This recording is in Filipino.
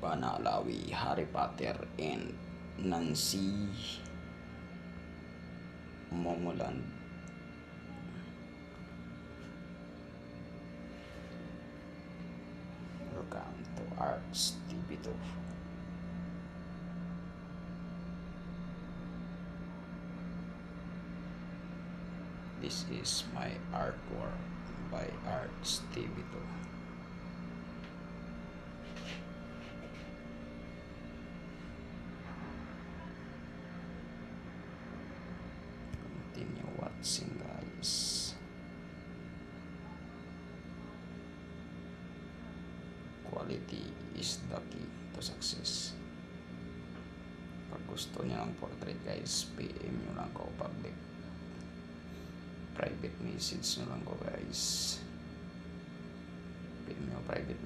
Joanna Alawi, Harry Potter, and Nancy Momoland. Welcome to Arts TV2. This is my artwork by Arts TV2. Continue watching, guys. Quality is the key to success. Pag gusto niyo ng portrait, guys, PM nyo lang ko public. Private message nyo lang ko, guys. PM nyo private